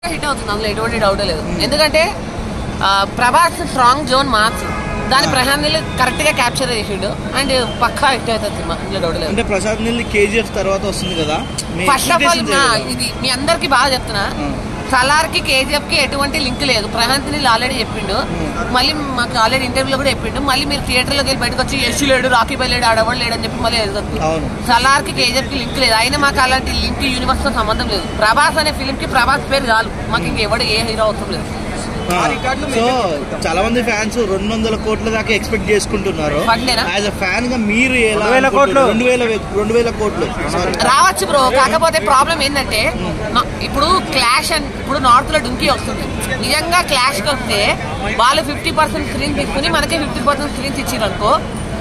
Hit అవుతుంది, అందులో ఎటువంటి డౌట్ లేదు. ఎందుకంటే ప్రభాస్ స్ట్రాంగ్ జోన్ మార్క్స్ దాని ప్రశాంత్ నీల్ కరెక్ట్ గా క్యాప్చర్ చేసిండు అండ్ పక్కా హిట్ అవుతుంది సినిమా, అందులో డౌట్ లేదు. అంటే ప్రశాంత్ నీల్ కేజీఎఫ్ తర్వాత వస్తుంది కదా. ఫస్ట్ ఆఫ్ ఆల్ ఇది మీ అందరికి బాగా చెప్తున్నా, సలార్ కి కేజీఎఫ్ కి ఎటువంటి లింక్ లేదు. ప్రశాంత్ నీల్ ఆల్రెడీ చెప్పిండు, మళ్ళీ మాకు ఆల్రెడీ ఇంటర్వ్యూలో కూడా చెప్పిండు. మళ్ళీ మీరు థియేటర్ లోకి వెళ్ళి బయటకు వచ్చి యశ్ లేడు, రాకీ బాయ్ లేడు, ఆడవాడు లేడు అని చెప్పి మళ్ళీ ఎదుగుతుంది. సలార్ కి కేజీఎఫ్ కి లింక్ లేదు, అయినా మాకు అలాంటి లింక్ యూనివర్స్ తో సంబంధం లేదు. ప్రభాస్ అనే ఫిలిం కి ప్రభాస్ పేరు చాలు, మాకు ఇంకెవడు ఏ హీరో అవసరం లేదు. సో చాలా మంది ఫ్యాన్స్ 200 కోట్ల దాకా ఎక్స్పెక్ట్ చేసుకుంటున్నారు. యాజ్ అ ఫ్యాన్ గా మీరు 2,000 కోట్లు రావచ్చు బ్రో. కాకపోతే ప్రాబ్లం ఏంటంటే ఇప్పుడు క్లాష్ అని ఇప్పుడు నార్త్ లో డుంకీ వస్తుంది. నిజంగా క్లాష్ కి వస్తే వాళ్ళు 50% స్క్రీన్ తీసుకుని మనకే 50% స్క్రీన్స్ ఇచ్చారు అనుకో,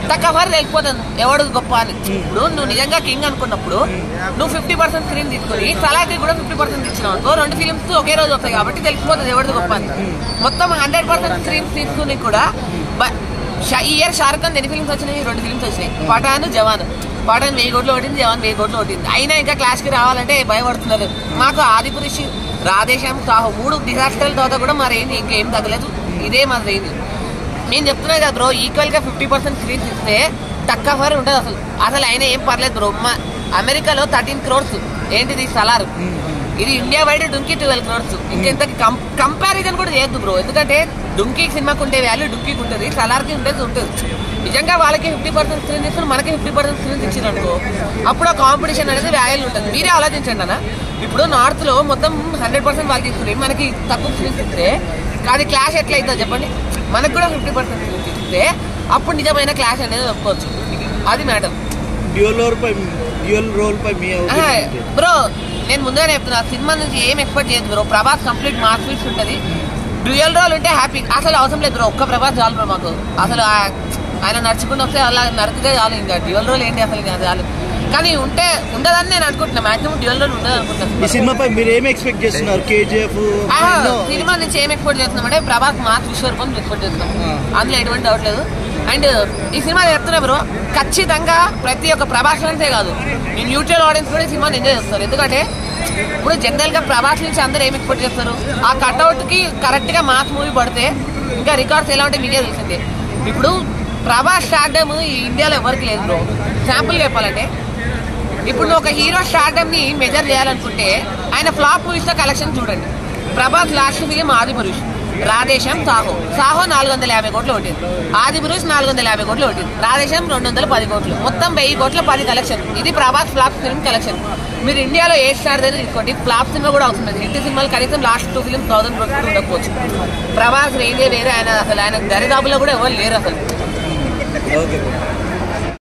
తక్కువ తెలిసిపోతుంది ఎవడు గొప్ప అని. ఇప్పుడు నువ్వు నిజంగా కింగ్ అనుకున్నప్పుడు నువ్వు 50% స్క్రీన్ తీసుకుని సలాకి కూడా 50% ఇచ్చినావు అనుకో, 2 ఫిలిమ్స్ ఒకే రోజు వస్తాయి కాబట్టి తెలిసిపోతుంది ఎవరిది గొప్ప అని. మొత్తం 100% స్క్రీన్స్ తీసుకుని కూడా ఈ ఇయర్ షారుఖ్ ఖాన్ 2 ఫిలిమ్స్ వచ్చినాయి, 2 ఫిలిమ్స్ వచ్చినాయి, పఠాన్ జవాన్. పఠాన్ 1000 కోట్లు కొట్టింది, జవాన్ 1000 కోట్లు కొట్టింది. అయినా ఇంకా క్లాష్ కి రావాలంటే భయపడుతున్నారు. మాకు ఆదిపురుషి, రాధేశ్యామ్, సాహో 3 డిజాస్టర్ల తర్వాత కూడా మా రేంజ్ ఇంకేం తగ్గలేదు, ఇదే మా రేంజ్. నేను చెప్తున్నా కదా బ్రో, ఈక్వల్ గా 50% స్క్రీన్స్ ఇస్తే తక్కువ ఫర్ ఉంటుంది. అసలు అయినా ఏం పర్లేదు బ్రో. అమెరికాలో 13 crores ఏంటిది సలార్, ఇది ఇండియా వైడ్ డుంకీ 12 crores. ఇంకెంత కంపారిజన్ కూడా చేయొద్దు బ్రో, ఎందుకంటే డుంకీ సినిమాకి ఉండే వాల్యూ డుంకీకి ఉంటుంది, సలార్కి ఉంటుంది. నిజంగా వాళ్ళకి 50% స్క్రీన్ ఇస్తున్నారు, మనకి 50% స్క్రీన్స్ ఇచ్చారు అనుకో, అప్పుడు ఆ కాంపిటీషన్ అనేది వాల్యూ ఉంటుంది. మీరే ఆలోచించండి అన్న, ఇప్పుడు నార్త్ లో మొత్తం 100% వాళ్ళు తీసుకుని మనకి తక్కువ స్క్రీన్స్ ఇస్తే అది క్లాష్ ఎట్లా అవుతుందో చెప్పండి. మనకు కూడా 50% స్క్రీన్స్ ఇస్తే అప్పుడు నిజమైన క్లాష్ అనేది ఒప్పుకోవచ్చు, అది మ్యాటర్. బ్రో నేను ముందుగానే చెప్తున్నా, సినిమా నుంచి ఏం ఎక్స్పెక్ట్ చేయదు bro. Prabhas complete marks feets ఉంటుంది, డ్యూయల్ రోల్ ఉంటే హ్యాపీ. అసలు అవసరం లేదు బ్రో, ఒక్క ప్రభాస్ చాలు బ్రో మాకు. అసలు ఆయన నడుచుకుంటూ వస్తే అలా నడిచితే చాలు, ఇంకా డ్యూయల్ రోల్ ఏంటి అసలు చాలు. కానీ ఉంటే ఉండదని నేను అనుకుంటున్నా, మాక్సిమం డ్యూయల్ రోల్ ఉండదు అనుకుంటున్నాను. సినిమాపై మీరు ఏం ఎక్స్పెక్ట్ చేస్తున్నారు? కేజీఎఫ్ సినిమా నుంచి ఏం ఎక్స్పెక్ట్ చేస్తున్నాం అంటే ప్రభాస్ మార్క్స్ విశ్వరూపం ఎక్స్పెక్ట్ చేస్తున్నాం, అందులో ఎటువంటి డౌట్ లేదు. అండ్ ఈ సినిమా చెప్తున్నా బ్రో, ఖచ్చితంగా ప్రతి ఒక్క ప్రభాస్ ఫ్యాన్సే కాదు, ఈ న్యూట్రల్ ఆడియన్స్ కూడా ఈ సినిమాని ఎంజాయ్ చేస్తారు. ఎందుకంటే ఇప్పుడు జనరల్ గా ప్రభాస్ నుంచి అందరూ ఏం ఎక్స్పెక్ట్ చేస్తారు, ఆ కట్అవుట్ కి కరెక్ట్ గా మాస్ మూవీ పడితే ఇంకా రికార్డ్స్ ఎలా ఉంటే మీకే తెలిసిందే. ఇప్పుడు ప్రభాస్ స్టార్డమ్ ఈ ఇండియాలో ఎవరికి లేదు బ్రో. శాంపుల్ చెప్పాలంటే ఇప్పుడు నువ్వు ఒక హీరో స్టార్డమ్ ని మెజర్ చేయాలనుకుంటే ఆయన ఫ్లాప్ మూవీస్ తో కలెక్షన్ చూడండి. ప్రభాస్ లాస్ట్ ఫిలిం ఆదిపురుష్, రాధేశ్యామ్, సాహో 450 కోట్లు కొట్టింది, ఆదిపురుష్ 450 కోట్లు కొట్టింది, రాధేశ్యామ్ 210 కోట్లు, మొత్తం 1000 కోట్ల 10 కలెక్షన్. ఇది ప్రభాస్ ఫ్లాప్ ఫిల్మ్ కలెక్షన్. మీరు ఇండియాలో ఏ స్టార్ దగ్గర తీసుకోండి, ఫ్లాప్ సినిమా కూడా అవుతుంది. హిట్ సినిమాలు కనీసం లాస్ట్ 2 ఫిలిమ్స్ 1000 కోట్లు ఉండకపోవచ్చు. ప్రభాస్ రేంజే వేరే, ఆయన అసలు ఆయన దరిదాపులో కూడా ఎవరు లేరు అసలు.